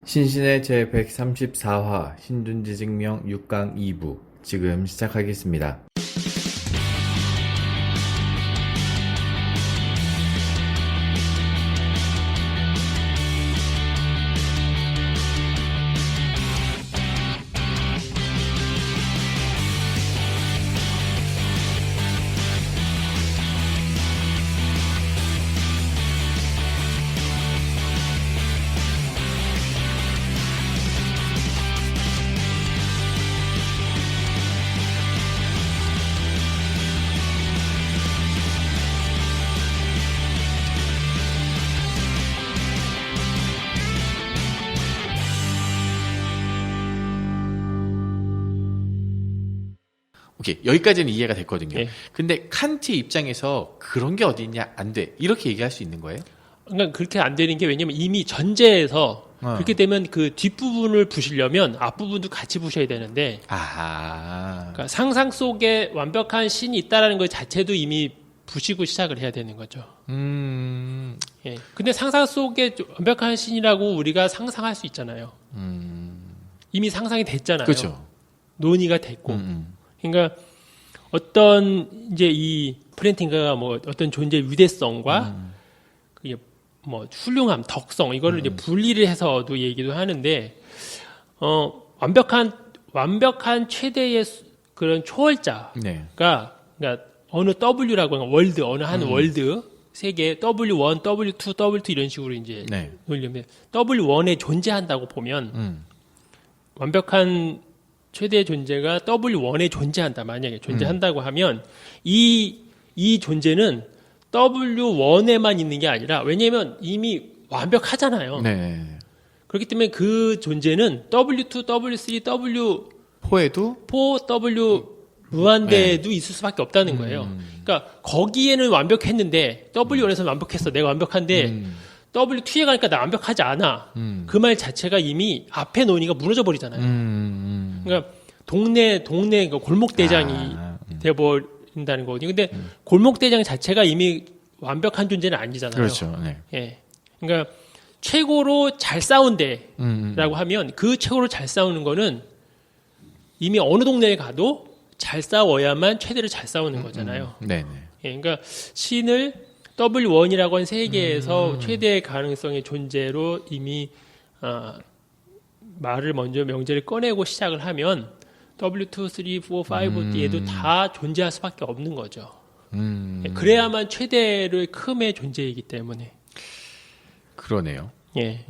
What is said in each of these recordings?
신신의 제134화 신둔지증명 6강 2부 지금 시작하겠습니다. 오케이, 여기까지는 이해가 됐거든요. 예. 근데 칸트의 입장에서 그런 게 어디 있냐, 안 돼. 이렇게 얘기할 수 있는 거예요? 그러니까 그렇게 안 되는 게 왜냐면 이미 전제에서 그렇게 되면 그 뒷부분을 부시려면 앞부분도 같이 부셔야 되는데 그러니까 상상 속에 완벽한 신이 있다라는 것 자체도 이미 부시고 시작을 해야 되는 거죠. 예. 근데 상상 속에 완벽한 신이라고 우리가 상상할 수 있잖아요. 이미 상상이 됐잖아요. 그렇죠. 논의가 됐고. 그러니까 어떤 이제 이 프렌팅가가 뭐 어떤 존재의 위대성과 그게 뭐 훌륭함, 덕성 이거를 이제 분리를 해서도 얘기도 하는데 완벽한 최대의 그런 초월자가 네. 그러니까 어느 W라고 하는 월드 어느 한 월드 세계 W1, W2, W2 이런 식으로 이제 네. 논리인데 W1에 존재한다고 보면 완벽한 최대의 존재가 W1에 존재한다. 만약에 존재한다고 하면 이 존재는 W1에만 있는 게 아니라 왜냐하면 이미 완벽하잖아요. 네. 그렇기 때문에 그 존재는 W2, W3, W4, 포에도 W 무한대에도 있을 수밖에 없다는 거예요. 그러니까 거기에는 완벽했는데 W1에서는 완벽했어. 내가 완벽한데 W2에 가니까 나 완벽하지 않아. 그 말 자체가 이미 앞에 논의가 무너져 버리잖아요. 그러니까 동네 그 골목 대장이 돼버린다는 거거든요. 근데 골목 대장 자체가 이미 완벽한 존재는 아니잖아요. 그렇죠. 네. 예. 그러니까 최고로 잘 싸운대라고 하면 그 최고로 잘 싸우는 거는 이미 어느 동네에 가도 잘 싸워야만 최대로 잘 싸우는 거잖아요. 네. 예. 그러니까 신을 W1이라고 한 세계에서 최대의 가능성의 존재로 이미 말을 먼저 명제를 꺼내고 시작을 하면 W2, 3, 4, 5 뒤에도 다 존재할 수밖에 없는 거죠. 예, 그래야만 최대의 큼의 존재이기 때문에. 그러네요. 예.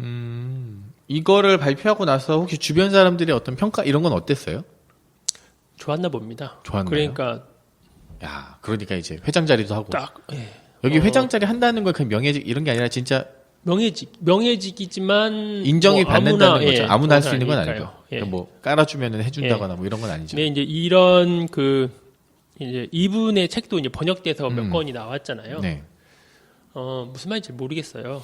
이거를 발표하고 나서 혹시 주변 사람들의 어떤 평가 이런 건 어땠어요? 좋았나 봅니다. 좋았나요? 그러니까 이제 회장 자리도 하고. 딱 예. 여기 회장 자리 한다는 건 그 명예직 이런 게 아니라 진짜 명예직이지만 인정이 뭐 받는다는 거죠. 아무나 할 수 있는 건 아니니까요. 아니고. 예. 그러니까 뭐 깔아주면은 해준다거나 뭐 이런 건 아니죠. 네, 이제 이런 이제 이분의 책도 이제 번역돼서 몇 권이 나왔잖아요. 네. 무슨 말인지 모르겠어요.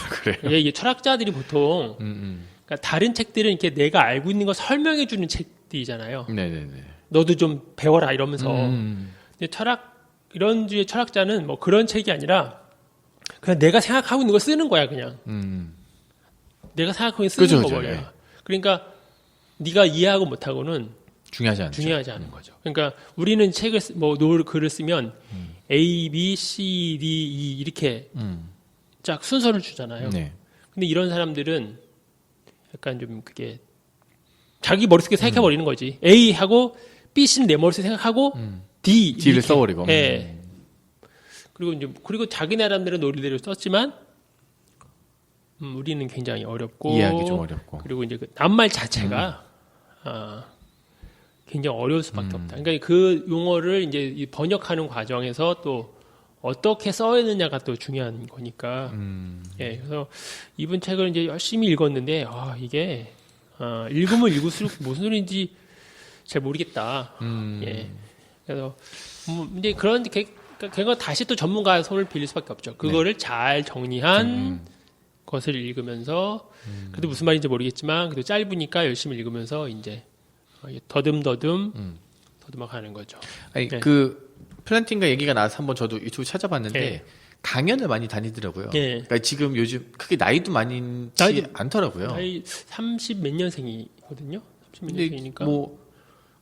그래요. 이게 철학자들이 보통 그러니까 다른 책들은 이렇게 내가 알고 있는 거 설명해 주는 책들이잖아요. 네네네. 너도 좀 배워라 이러면서. 근데 이런 주의 철학자는 뭐 그런 책이 아니라 그냥 내가 생각하고 있는 거 쓰는 거야 그냥. 내가 생각하고 있는 거 쓰는 거 버려요. 네. 그러니까 네가 이해하고 못하고는 중요하지 않은 거죠. 그러니까 우리는 책을 글을 쓰면 A, B, C, D, E 이렇게 쫙 순서를 주잖아요. 네. 근데 이런 사람들은 약간 좀 그게 자기 머릿속에 생각해 버리는 거지. A 하고 B, C는 내 머릿속에 생각하고 D를 D를 써버리고. 예. 그리고 자기 나름대로 논리대로 썼지만 우리는 굉장히 어렵고 이해하기 좀 어렵고. 그리고 이제 그 낱말 자체가 굉장히 어려울 수밖에 없다. 그러니까 그 용어를 이제 번역하는 과정에서 또 어떻게 써야 되느냐가 또 중요한 거니까. 예, 그래서 이분 책을 이제 열심히 읽었는데 이게 읽으면 읽을수록 무슨 소리인지 잘 모르겠다. 예, 그래서 이제 그런 그거 다시 또 전문가의 손을 빌릴 수밖에 없죠. 그거를 잘 정리한 것을 읽으면서 그래도 무슨 말인지 모르겠지만 그래도 짧으니까 열심히 읽으면서 이제 더듬어가는 거죠. 아니 네. 그 플랜팅과 얘기가 나와서 한번 저도 유튜브 찾아봤는데 네. 강연을 많이 다니더라고요. 예. 그러니까 지금 요즘 크게 나이도 많지 않더라고요. 나이 30 몇 년생이거든요. 30 몇 근데 년생이니까. 뭐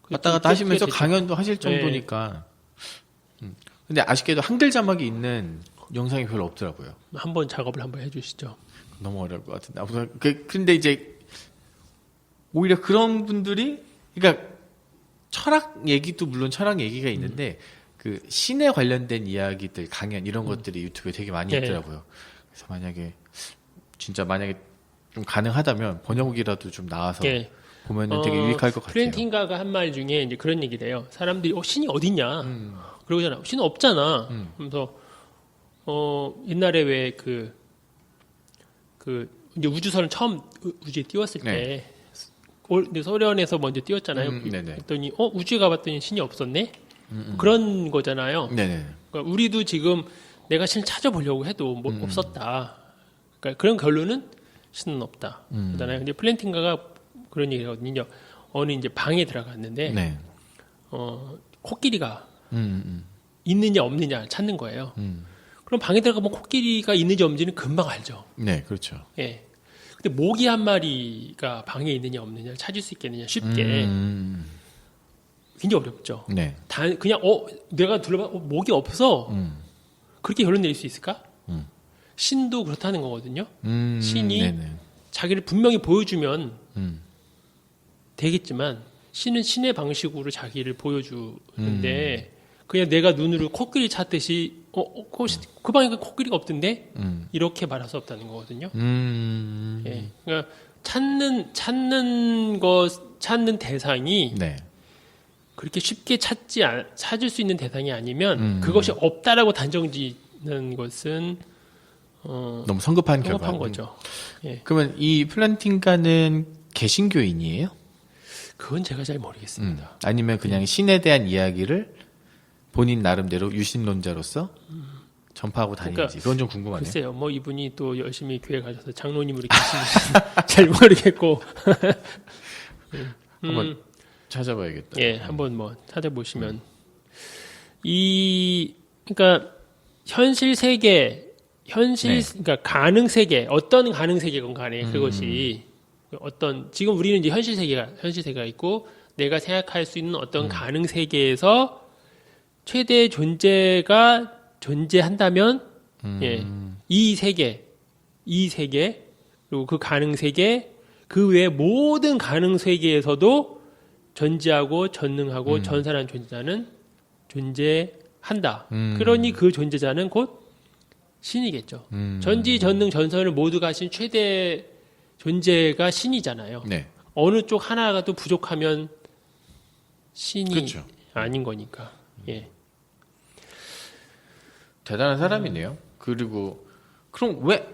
왔다 갔다 하시면서 되죠. 강연도 하실 정도니까. 근데 아쉽게도 한글 자막이 있는 영상이 별로 없더라고요. 한번 작업을 한번 해주시죠. 너무 어려울 것 같은데. 아무튼 근데 이제 오히려 그런 분들이 그러니까 철학 얘기도 물론 철학 얘기가 있는데 그 신에 관련된 이야기들 강연 이런 것들이 유튜브에 되게 많이 예. 있더라고요. 그래서 만약에 좀 가능하다면 번역이라도 좀 나와서 예. 보면은 되게 유익할 것 같아요. 플랜팅가가 한 말 중에 이제 그런 얘기를 해요. 사람들이 신이 어딨냐? 그러잖아. 신은 없잖아. 그래서 옛날에 왜 이제 우주선을 처음 우주에 띄웠을 때 이제 소련에서 먼저 띄웠잖아요. 네네. 그랬더니 우주에 가봤더니 신이 없었네. 그런 거잖아요. 네네. 그러니까 우리도 지금 내가 신을 찾아보려고 해도 뭐 없었다. 그러니까 그런 결론은 신은 없다. 그러잖아요. 근데 플랜팅가가 그런 얘기거든요. 어느 이제 방에 들어갔는데 네. 코끼리가 있느냐 없느냐 찾는 거예요. 그럼 방에 들어가면 코끼리가 있는지 없는지는 금방 알죠. 네, 그렇죠. 예. 근데 모기 한 마리가 방에 있느냐 없느냐 찾을 수 있겠느냐 쉽게 굉장히 어렵죠. 네. 그냥 내가 둘러봐 모기 없어 그렇게 결론 내릴 수 있을까? 신도 그렇다는 거거든요. 신이 네네. 자기를 분명히 보여주면 되겠지만 신은 신의 방식으로 자기를 보여주는데 그냥 내가 눈으로 코끼리 찾듯이 그 방에 코끼리가 없던데 이렇게 말할 수 없다는 거거든요. 예. 그러니까 찾는 대상이 네. 그렇게 쉽게 찾을 수 있는 대상이 아니면 그것이 없다라고 단정짓는 것은 너무 성급한 성급한 결과. 거죠. 예. 그러면 이 플란팅가는 개신교인이에요? 그건 제가 잘 모르겠습니다. 아니면 그냥 신에 대한 이야기를 본인 나름대로 유신론자로서 전파하고 다니는지 그러니까 그건 좀 궁금하네요. 글쎄요, 뭐 이분이 또 열심히 교회 가셔서 장로님으로 계시는지 잘 모르겠고. 한번 찾아봐야겠다. 예, 한번 뭐 찾아보시면 그러니까 현실 세계, 그러니까 가능 세계, 어떤 가능 세계건 간에 그것이 지금 우리는 이제 현실 세계가 있고 내가 생각할 수 있는 어떤 가능 세계에서 최대 존재가 존재한다면 이 세계 그리고 그 가능 세계 그 외의 모든 가능 세계에서도 전지하고 전능하고 전산한 존재자는 존재한다. 그러니 그 존재자는 곧 신이겠죠. 전지 전능 전선을 모두 가신 최대 존재가 신이잖아요. 네. 어느 쪽 하나가 또 부족하면 신이 그렇죠. 아닌 거니까. 예. 대단한 사람이네요. 그리고 그럼 왜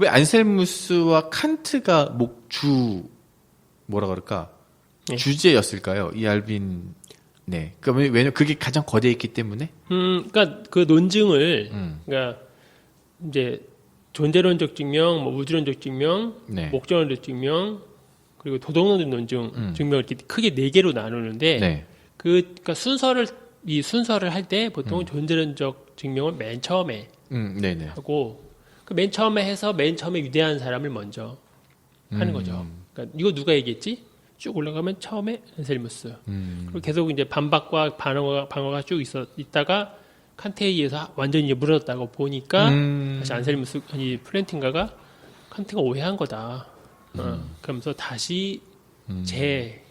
안셀무스와 칸트가 뭐라 그럴까? 예. 주제였을까요? 이 알빈. 네. 그러니까 왜냐면 그게 가장 거대했기 때문에. 그러니까 그 논증을 그러니까 이제 존재론적 증명, 뭐 우주론적 증명, 네. 목적론적 증명, 그리고 도덕론적 논증 증명을 이렇게 크게 4개로 나누는데 네. 그러니까 순서를 할 때 보통 존재론적 증명을 맨 처음에 네네. 하고 그 맨 처음에 해서 맨 처음에 위대한 사람을 먼저 하는 거죠. 그러니까 이거 누가 얘기했지? 쭉 올라가면 처음에 안셀무스. 그리고 계속 이제 반박과 방어가 쭉 있다가 칸트에 의해서 완전히 이제 무너졌다고 보니까 다시 안셀무스 아니 플랜팅가가 칸트가 오해한 거다. 그러면서 다시 재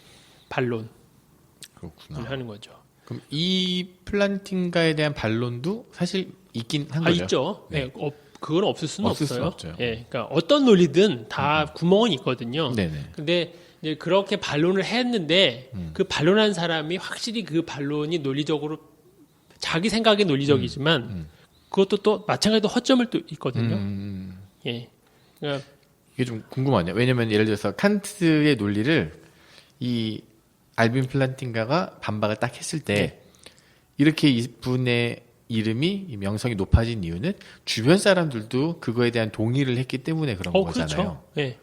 반론을 그렇구나. 하는 거죠. 그럼 이 플란팅가에 대한 반론도 사실 있긴 한 거죠. 있죠. 네. 그건 없을 수는 없을 없어요. 수는 없죠. 예, 그러니까 어떤 논리든 다 구멍은 있거든요. 네네. 근데 이제 그렇게 반론을 했는데 그 반론한 사람이 확실히 그 반론이 논리적으로 자기 생각이 논리적이지만 그것도 또 마찬가지로 허점을 또 있거든요. 예. 그러니까 이게 좀 궁금하네요. 왜냐면 예를 들어서 칸트의 논리를 이 알빈 플란팅가가 반박을 딱 했을 때 이렇게 이분의 이름이 이 명성이 높아진 이유는 주변 사람들도 그거에 대한 동의를 했기 때문에 그런 거잖아요. 그렇죠. 예.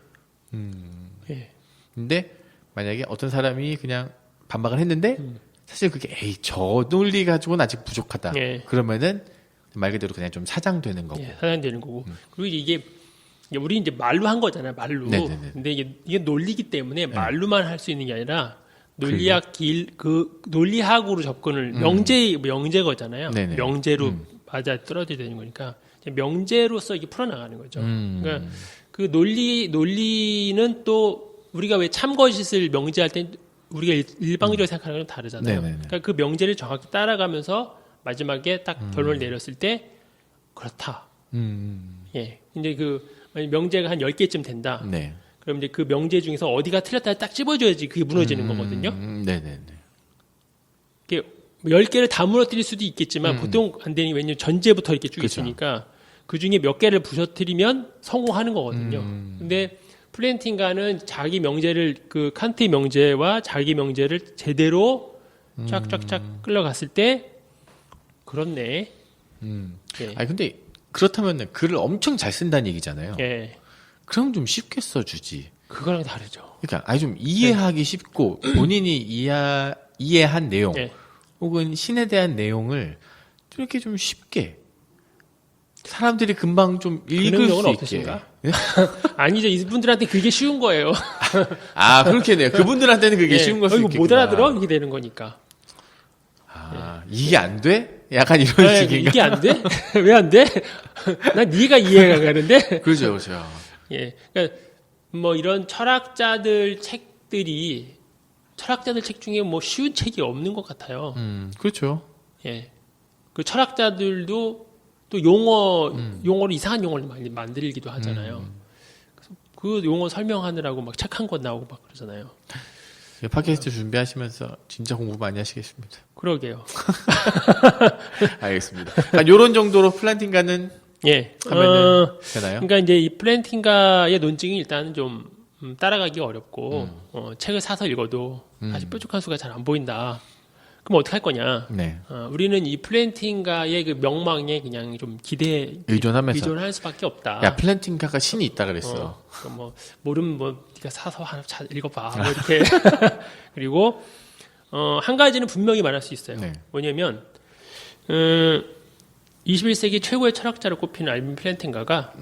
예. 근데 만약에 어떤 사람이 그냥 반박을 했는데 사실 그게 저 논리 가지고는 아직 부족하다. 예. 그러면은 말 그대로 그냥 좀 사장되는 거고. 예, 사장되는 거고. 그리고 이게 우리 이제 말로 한 거잖아요. 말로. 네네네. 근데 이게 논리기 때문에 말로만 할 수 있는 게 아니라 논리학으로 접근을 명제거잖아요. 네네. 명제로 맞아 떨어져야 되는 거니까 명제로서 이게 풀어나가는 거죠. 그러니까 그 논리는 또 우리가 왜 참거짓을 명제할 때 우리가 일방적으로 생각하는 건 다르잖아요. 네네네. 그러니까 그 명제를 정확히 따라가면서 마지막에 딱 결론을 내렸을 때 그렇다. 예. 이제 그 명제가 한 10개쯤 된다. 네. 그럼 이제 그 명제 중에서 어디가 틀렸다 딱 찝어줘야지 그게 무너지는 거거든요. 네네네. 이게 10개를 다 무너뜨릴 수도 있겠지만 보통 안 되니 왜냐면 전제부터 이렇게 쭉 그쵸. 있으니까 그 중에 몇 개를 부서뜨리면 성공하는 거거든요. 근데 플랜팅가는 자기 명제를 그 칸트의 명제와 자기 명제를 제대로 쫙쫙쫙 끌어갔을 때 그렇네. 예. 아니 근데 그렇다면 글을 엄청 잘 쓴다는 얘기잖아요. 예. 그럼 좀 쉽게 써주지. 그거랑 다르죠. 그러니까 아니 좀 이해하기 쉽고 본인이 이해한 내용 예. 혹은 신에 대한 내용을 좀 이렇게 좀 쉽게 사람들이 금방 좀 읽을 그런 수 경우는 있게. 없으신가? 아니죠. 이분들한테 그게 쉬운 거예요. 아 그렇겠네요. 그분들한테는 그게 예. 쉬운 걸 수 이거 있겠구나. 못 알아들어? 이렇게 되는 거니까. 아 이게 안 돼? 약간 이런 아, 식인가? 이게 안 돼? 왜 안 돼? 난 네가 이해가 가는데. 그렇죠, 그렇죠. 예. 그러니까 뭐 이런 철학자들 책 중에 뭐 쉬운 책이 없는 것 같아요. 그렇죠. 예. 그 철학자들도 또 용어를 이상한 용어를 많이 만들기도 하잖아요. 그래서 그 용어 설명하느라고 막 책 한 권 나오고 막 그러잖아요. 팟캐스트 준비하시면서 진짜 공부 많이 하시겠습니다. 그러게요. 알겠습니다. 이런 정도로 플란팅가는 예. 하면은 되나요? 그러니까 이제 이 플랜팅가의 논증이 일단은 좀 따라가기 어렵고 책을 사서 읽어도 사실 뾰족한 수가 잘 안 보인다. 그럼 어떻게 할 거냐? 네. 우리는 이 플랜팅가의 그 명망에 그냥 좀 의존하면서. 의존할 수밖에 없다. 야 플란팅가가 신이 있다 그랬어. 뭐 모르면 뭐 네가 사서 하나 잘 읽어봐. 뭐 이렇게 그리고 한 가지는 분명히 말할 수 있어요. 네. 뭐냐면 21세기 최고의 철학자로 꼽히는 알빈 플랜팅가가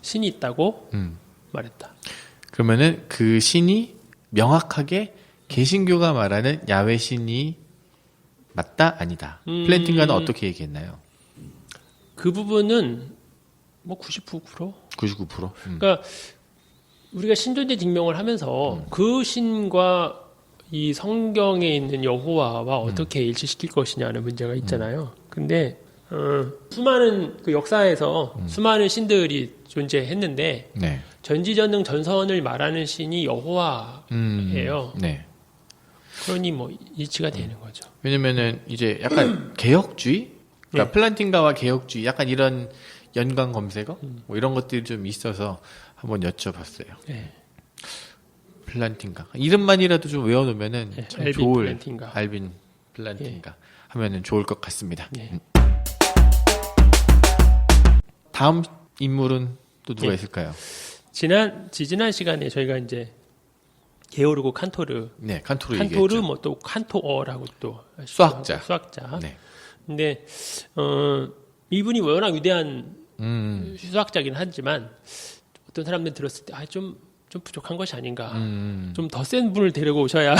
신이 있다고 말했다. 그러면은 그 신이 명확하게 개신교가 말하는 야훼 신이 맞다 아니다. 플랜팅가는 어떻게 얘기했나요? 그 부분은 뭐 99%? 99%. 그러니까 우리가 신존재 증명을 하면서 그 신과 이 성경에 있는 여호와와 어떻게 일치시킬 것이냐는 문제가 있잖아요. 근데 수많은 그 역사에서 수많은 신들이 존재했는데 네. 전지전능 전선을 말하는 신이 여호와예요. 네. 그러니 뭐 일치가 되는 거죠. 왜냐면은 이제 약간 개혁주의, 그러니까 네. 플란팅가와 개혁주의, 약간 이런 연관 검색어, 뭐 이런 것들이 좀 있어서 한번 여쭤봤어요. 네. 플란팅가 이름만이라도 좀 외워놓으면은 네, 참 알빈 좋을 플란팅가. 알빈 플란팅가 하면은 좋을 것 같습니다. 네. 다음 인물은 또 누가 네. 있을까요? 지난 시간에 저희가 이제 게오르고 칸토르, 네, 칸토르 칸토르 얘기했죠. 뭐 또 칸토어라고 또 수학자. 수학자. 네. 근데 이분이 워낙 위대한 음, 수학자긴 하지만 어떤 사람들 들었을 때 좀 부족한 것이 아닌가. 좀 더 센 분을 데리고 오셔야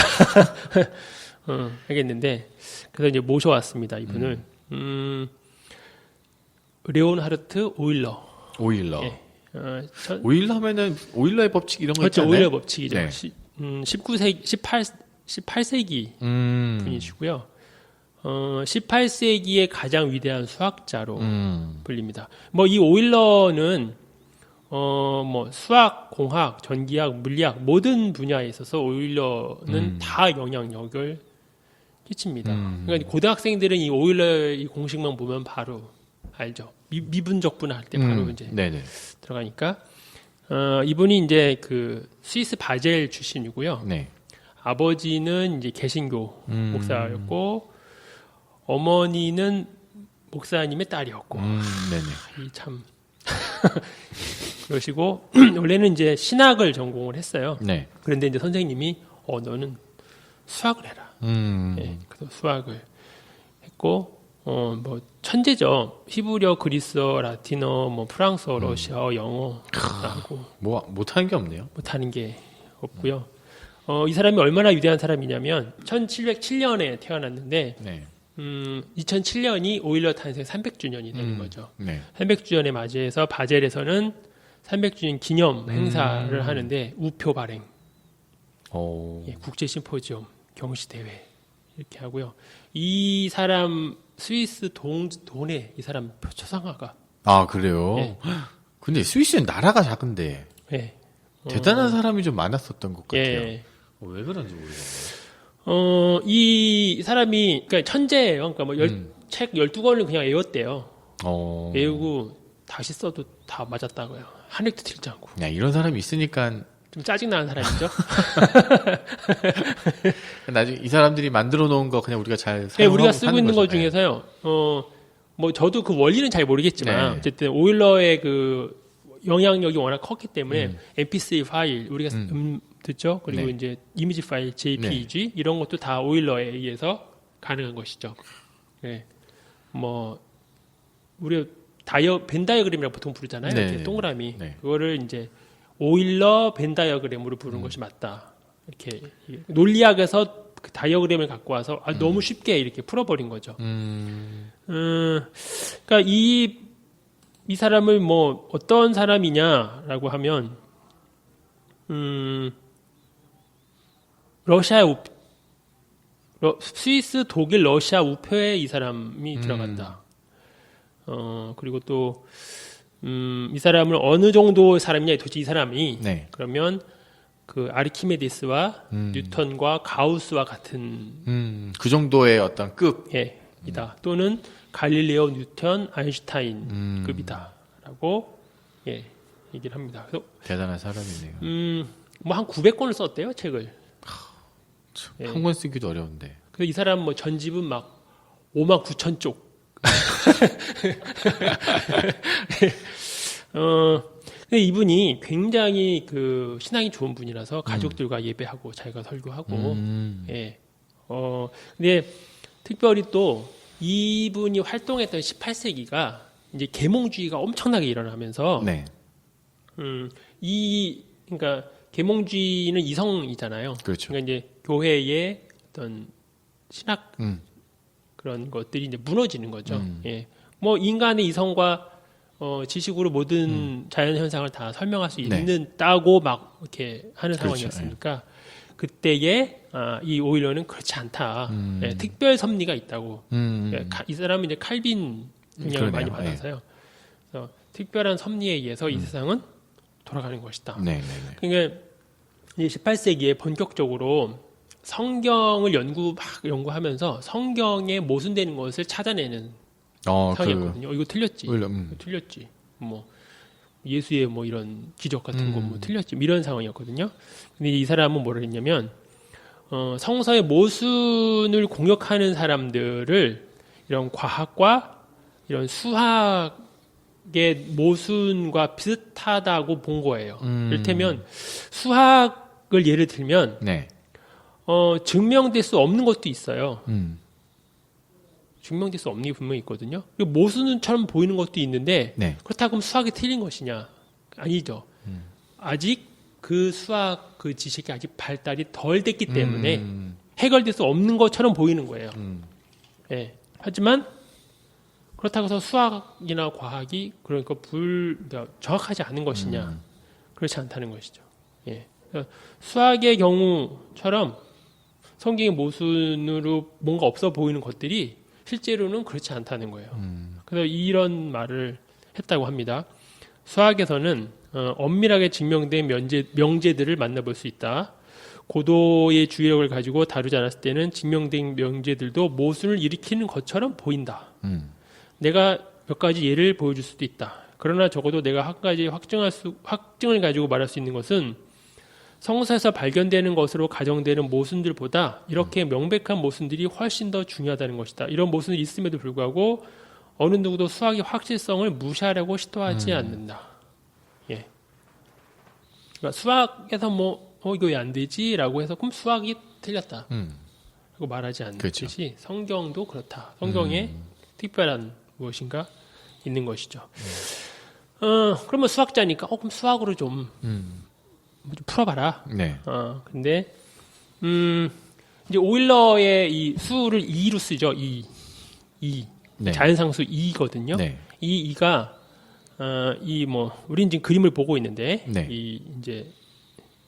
하겠는데 그래서 이제 모셔왔습니다. 이분을 레온하르트 오일러. 오일러. 예. 오일러 하면은 오일러의 법칙 이런 거 그렇죠. 있잖아요. 오일러 법칙이죠. 네. 19세기 18세기 분이시고요. 18세기의 가장 위대한 수학자로 불립니다. 뭐 이 오일러는 뭐 수학, 공학, 전기학, 물리학 모든 분야에 있어서 오일러는 다 영향력을 끼칩니다. 그러니까 고등학생들은 이 오일러의 이 공식만 보면 바로 알죠. 미분적 분할 때 바로 이제 네네. 들어가니까 이분이 이제 그 스위스 바젤 출신이고요. 네. 아버지는 이제 개신교 목사였고 어머니는 목사님의 딸이었고 네네. 이 참 그러시고 원래는 이제 신학을 전공을 했어요. 네. 그런데 이제 선생님이 너는 수학을 해라. 예, 그래서 수학을 했고 뭐 천재죠. 히브리어, 그리스어, 라틴어, 뭐 프랑스어, 러시아어, 영어 하고 뭐 못하는 게 없네요. 못하는 게 없고요. 이 사람이 얼마나 위대한 사람이냐면 1707년에 태어났는데 네. 2007년이 오일러 탄생 300주년이 되는 거죠. 네. 300주년에 맞이해서 바젤에서는 300주년 기념 행사를 하는데 우표 발행, 예, 국제 심포지엄, 경시 대회 이렇게 하고요. 이 사람 스위스 돈에 이 사람 초상화가. 아 그래요. 예. 근데 스위스는 나라가 작은데 예. 대단한 사람이 좀 많았었던 것 같아요. 예. 왜 그런지 모르겠네요. 이 사람이 그러니까 천재예요. 그러니까 뭐 책 12권을 그냥 외웠대요. 외우고 다시 써도 다 맞았다고요. 한 획도 틀리지 않고. 야, 이런 사람이 있으니까 좀 짜증나는 사람이죠. 나중에 이 사람들이 만들어 놓은 거 그냥 우리가 잘 네, 사용하고 우리가 쓰고 사는 있는 것 거죠. 중에서요. 뭐 저도 그 원리는 잘 모르겠지만 네. 어쨌든 오일러의 그 영향력이 워낙 컸기 때문에 MP3 파일 우리가 듣죠. 그리고 네. 이제 이미지 파일 JPG 이런 것도 다 오일러에 의해서 가능한 것이죠. 네. 뭐 우리 벤 다이어그램이라고 보통 부르잖아요. 네. 이렇게 동그라미. 네. 그거를 이제 오일러 벤 다이어그램으로 부르는 것이 맞다. 이렇게 논리학에서 그 다이어그램을 갖고 와서 너무 쉽게 이렇게 풀어버린 거죠. 그러니까 이 사람을 뭐 어떤 사람이냐라고 하면 스위스, 독일, 러시아 우표에 이 사람이 들어간다. 그리고 또 이 사람을 어느 정도 사람이냐 도대체 이 사람이 네. 그러면 그 아르키메데스와 뉴턴과 가우스와 같은 그 정도의 어떤 급. 이다. 또는 갈릴레오, 뉴턴, 아인슈타인급이다라고 얘기를 합니다. 그래서 대단한 사람이네요. 뭐 한 900권을 썼대요 책을. 한 권 쓰기도 어려운데. 그래서 이 사람 뭐 전집은 막 5만 9천 쪽. 근데 이분이 굉장히 그 신앙이 좋은 분이라서 가족들과 예배하고 자기가 설교하고. 근데 특별히 또 이분이 활동했던 18세기가 이제 계몽주의가 엄청나게 일어나면서 네. 그러니까 계몽주의는 이성이잖아요. 그렇죠. 그러니까 이제 교회의 어떤 신학 그런 것들이 이제 무너지는 거죠. 뭐 인간의 이성과 지식으로 모든 자연 현상을 다 설명할 수 있다고 막 이렇게 하는 상황이었으니까 그때에 이 오일러는 그렇지 않다. 특별 섭리가 있다고. 이 사람은 이제 칼빈 영향을 많이 받아서요. 그래서 특별한 섭리에 의해서 이 세상은 돌아가는 것이다. 그러니까 이 18세기에 본격적으로 성경을 연구하면서 성경에 모순되는 것을 찾아내는 상황이었거든요. 이거 틀렸지. 이거 틀렸지. 뭐 예수의 뭐 이런 기적 같은 거 뭐 틀렸지. 이런 상황이었거든요. 근데 이 사람은 뭐를 했냐면 성서의 모순을 공격하는 사람들을 이런 과학과 이런 수학의 모순과 비슷하다고 본 거예요. 이를테면 수학을 예를 들면 증명될 수 없는 것도 있어요. 증명될 수 없는 게 분명히 있거든요. 모순처럼 보이는 것도 있는데 그렇다고 하면 수학이 틀린 것이냐? 아니죠. 아직 그 수학 그 지식이 아직 발달이 덜 됐기 때문에 해결될 수 없는 것처럼 보이는 거예요. 하지만 그렇다고 해서 수학이나 과학이 그러니까 정확하지 않은 것이냐? 그렇지 않다는 것이죠. 수학의 경우처럼 성경의 모순으로 뭔가 없어 보이는 것들이 실제로는 그렇지 않다는 거예요. 그래서 이런 말을 했다고 합니다. 수학에서는 엄밀하게 증명된 명제들을 만나볼 수 있다. 고도의 주의력을 가지고 다루지 않았을 때는 증명된 명제들도 모순을 일으키는 것처럼 보인다. 내가 몇 가지 예를 보여줄 수도 있다. 그러나 적어도 내가 한 가지 확증을 가지고 말할 수 있는 것은 성서에서 발견되는 것으로 가정되는 모순들보다 이렇게 명백한 모순들이 훨씬 더 중요하다는 것이다. 이런 모순이 있음에도 불구하고 어느 누구도 수학의 확실성을 무시하려고 시도하지 않는다. 그러니까 수학에서 뭐 이거 왜 안 되지라고 해서 그럼 수학이 틀렸다. 라고 말하지 않듯이 성경도 그렇다. 성경에 특별한 무엇인가 있는 것이죠. 그러면 수학자니까 그럼 수학으로 좀 풀어봐라. 네. 근데 이제 오일러의 이 수를 2로 쓰죠. 2. 네. 자연상수 2거든요. 네. 이 2가 우린 지금 그림을 보고 있는데 네. 이 이제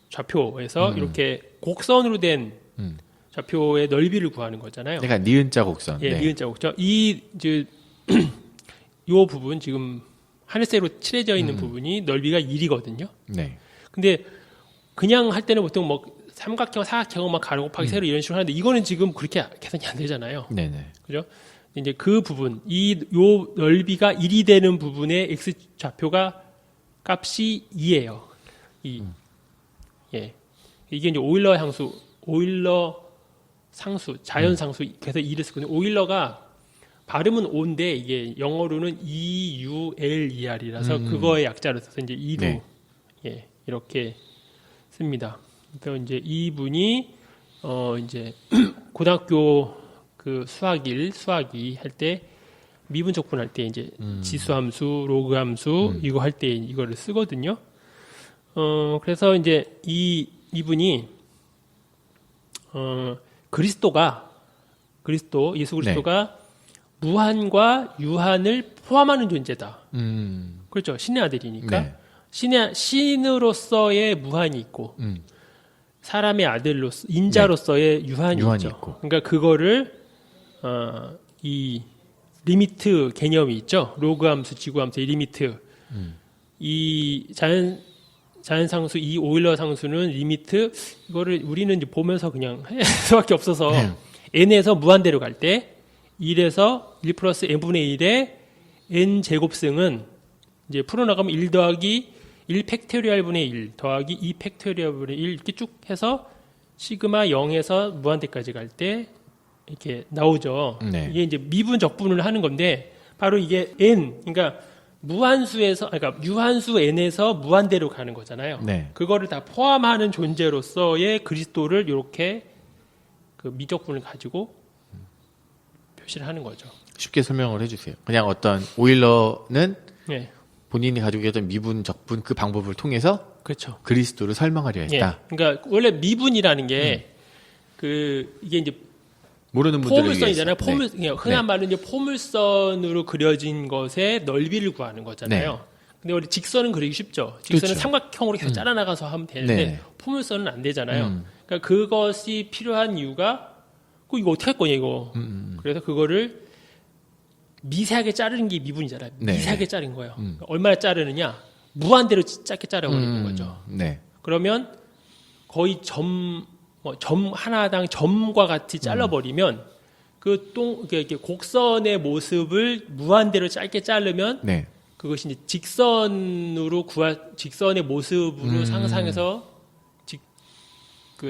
좌표에서 이렇게 곡선으로 된 좌표의 넓이를 구하는 거잖아요. 그러니까 니은자 곡선. 예, 네. 니은자 곡선. 요 부분 지금 하늘색으로 칠해져 있는 부분이 넓이가 1이거든요. 네. 근데 그냥 할 때는 보통 뭐 삼각형, 사각형 막 가로 곱하기 세로 이런 식으로 하는데 이거는 지금 그렇게 계산이 안 되잖아요. 네네. 그죠? 이제 그 부분, 요 넓이가 1이 되는 부분의 x 좌표가 값이 2예요. 2. 예. 이게 이제 오일러 상수, 자연 상수, 그래서 2를 쓰거든요. 오일러가 발음은 O인데 이게 영어로는 EULER이라서 그거의 약자로 써서 이제 2로 네. 예, 이렇게 씁니다. 그래서 이제 이분이 이제 고등학교 그 수학이 할 때 미분적분 할 때 이제 지수함수, 로그함수 이거 할 때 이거를 쓰거든요. 그래서 이제 이분이 예수 그리스도가 무한과 유한을 포함하는 존재다. 그렇죠. 신의 아들이니까. 네. 신으로서의 무한이 있고, 사람의 아들로서, 인자로서의 유한이 있죠. 있고. 그러니까 그거를, 이 리미트 개념이 있죠. 로그함수, 지구함수의 리미트. 이 자연상수, 이 오일러 상수는 리미트, 이거를 우리는 이제 보면서 그냥 할 수밖에 없어서, n에서 무한대로 갈 때, 1에서 1 플러스 n분의 1의 n 제곱승은 이제 풀어나가면 1 더하기 1 팩토리얼 분의 1 더하기 2 팩토리얼 분의 1 이렇게 쭉 해서 시그마 0에서 무한대까지 갈 때 이렇게 나오죠. 네. 이게 이제 미분 적분을 하는 건데 바로 이게 n 그러니까 그러니까 유한수 n에서 무한대로 가는 거잖아요. 네. 그거를 다 포함하는 존재로서의 그리스도를 이렇게 그 미적분을 가지고 표시를 하는 거죠. 쉽게 설명을 해주세요. 그냥 어떤 오일러는 네. 본인이 가지고 계던 미분, 적분 그 방법을 통해서 그렇죠. 그리스도를 설명하려 했다. 예. 그러니까 원래 미분이라는 게 이게 이제 모르는 분들을 포물선이잖아요. 위해서. 그냥 흔한 말로 이제 포물선으로 그려진 것의 넓이를 구하는 거잖아요. 네. 근데 우리 직선은 그리기 쉽죠. 직선은 그렇죠. 삼각형으로 계속 잘라나가서 하면 되는데 네. 포물선은 안 되잖아요. 그러니까 그것이 필요한 이유가 이거 어떻게 할 거냐 이거. 그래서 그거를 미세하게 자르는 게 미분이잖아요. 네. 미세하게 자른 거예요. 그러니까 얼마나 자르느냐? 무한대로 짧게 자르버리는 거죠. 네. 그러면 거의 점 하나당 점과 같이 잘라버리면 이렇게 곡선의 모습을 무한대로 짧게 자르면 네. 그것이 이제 직선의 모습으로 상상해서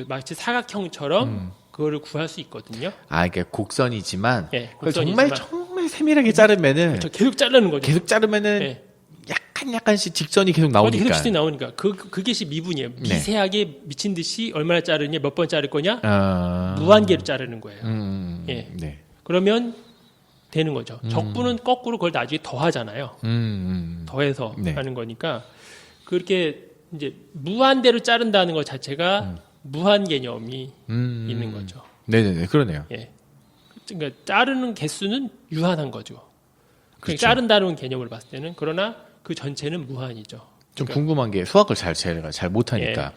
마치 사각형처럼 그거를 구할 수 있거든요. 이게 곡선이지만, 네, 그걸 곡선이지만. 정말 세밀하게 자르면은, 계속 자르는 거죠. 계속 자르면은, 네. 약간씩 직선이 계속 나오니까. 계속 직선이 나오니까. 그것이 미분이에요. 미세하게 미친 듯이 얼마나 자르냐, 몇 번 자를 거냐, 무한계로 자르는 거예요. 예. 네. 그러면 되는 거죠. 적분은 거꾸로 그걸 나중에 더하잖아요. 더해서 네. 하는 거니까 그렇게 이제 무한대로 자른다는 것 자체가 무한 개념이 있는 거죠. 네네네, 그러네요. 예. 그러니까 자르는 개수는 유한한 거죠. 그렇죠. 자른다는 개념을 봤을 때는 그러나 그 전체는 무한이죠. 좀 그러니까, 궁금한 게 수학을 제가 잘 못하니까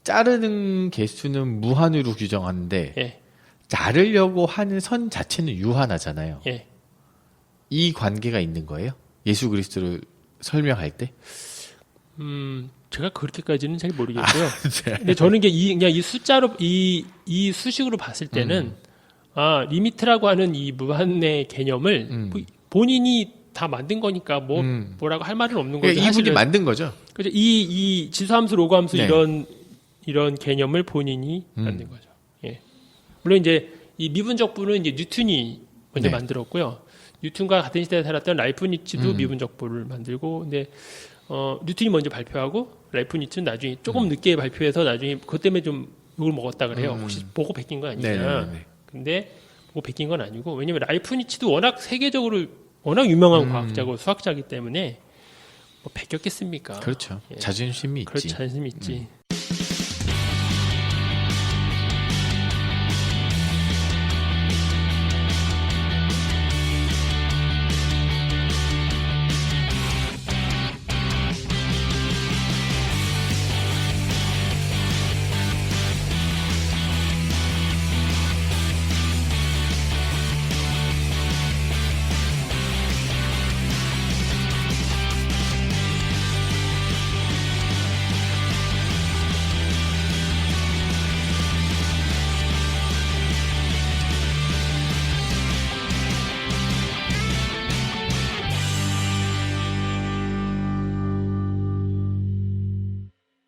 자르는 개수는 무한으로 규정하는데 예. 자르려고 하는 선 자체는 유한하잖아요. 예. 이 관계가 있는 거예요? 예수 그리스도를 설명할 때? 제가 그렇게까지는 잘 모르겠고요. 네. 근데 저는 그냥 이 숫자로 이 수식으로 봤을 때는 리미트라고 하는 이 무한의 개념을 본인이 다 만든 거니까 뭐라고 할 말은 없는 거죠. 그러니까 이분이 만든 거죠. 그죠? 이 지수함수, 로그함수 네. 이런 개념을 본인이 만든 거죠. 예. 물론 이제 이 미분적분은 이제 뉴턴이 먼저 네. 만들었고요. 뉴턴과 같은 시대에 살았던 라이프니츠도 미분적분을 만들고, 근데 뉴턴이 먼저 발표하고 라이프니츠는 나중에 조금 늦게 발표해서 나중에 그것 때문에 좀 욕을 먹었다 그래요. 혹시 보고 베낀 거 아니냐? 네. 근데 뭐 베낀 건 아니고 왜냐면 라이프니츠도 워낙 세계적으로 워낙 유명한 과학자고 수학자이기 때문에 뭐 베꼈겠습니까? 그렇죠. 예. 자존심이 있지. 그렇지 자존심이 있지.